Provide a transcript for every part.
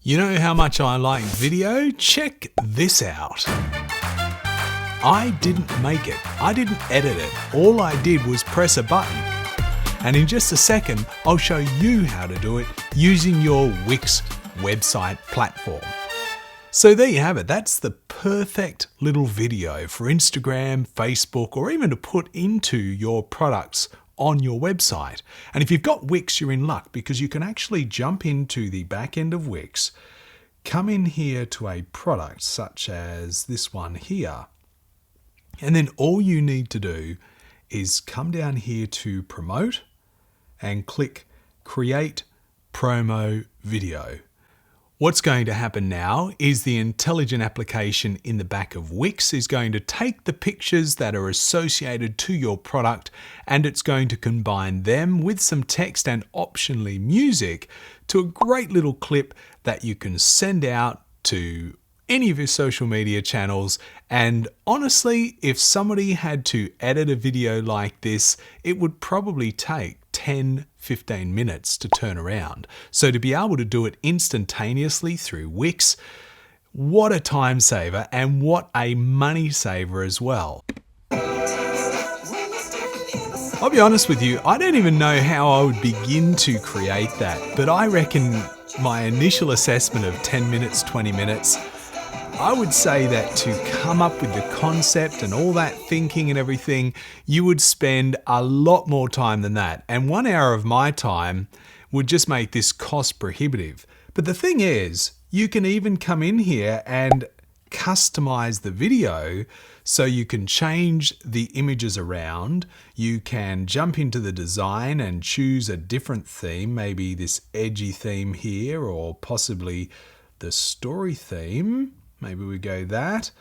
You know how much I like video? Check this out. I didn't make it. I didn't edit it. All I did was press a button. And in just a second, I'll show you how to do it using your Wix website platform. So there you have it. That's the perfect little video for Instagram, Facebook, or even to put into your products on your website. And if you've got Wix, you're in luck because you can actually jump into the back end of Wix, come in here to a product such as this one here, and then all you need to do is come down here to promote and click create promo video. What's going to happen now is the intelligent application in the back of Wix is going to take the pictures that are associated to your product and it's going to combine them with some text and optionally music to a great little clip that you can send out to any of your social media channels. And honestly, if somebody had to edit a video like this, it would probably take 10-15 minutes to turn around. So to be able to do it instantaneously through Wix, what a time saver and what a money saver as well. I'll be honest with you, I don't even know how I would begin to create that, but I reckon my initial assessment of 10 minutes, 20 minutes, I would say that to come up with the concept and all that thinking and everything, you would spend a lot more time than that. And 1 hour of my time would just make this cost prohibitive. But the thing is, you can even come in here and customize the video so you can change the images around. You can jump into the design and choose a different theme, maybe this edgy theme here, or possibly the story theme. Maybe we go that.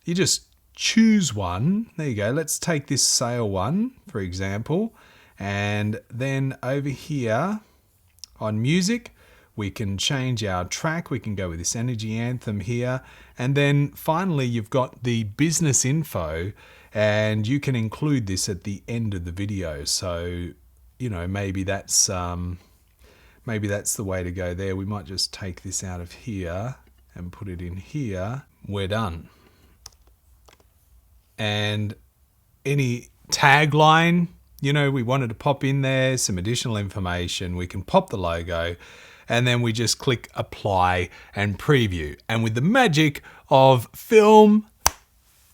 You just choose one. There you go. Let's take this sale one, for example. And then over here on music, we can change our track. We can go with this energy anthem here. And then finally, you've got the business info, and you can include this at the end of the video. So, you know, maybe that's the way to go there. We might just take this out of here and put it in here. We're done. And any tagline, you know, we wanted to pop in there some additional information. We can pop the logo and then we just click apply and preview. And with the magic of film,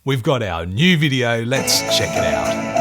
we've got our new video. Let's check it out.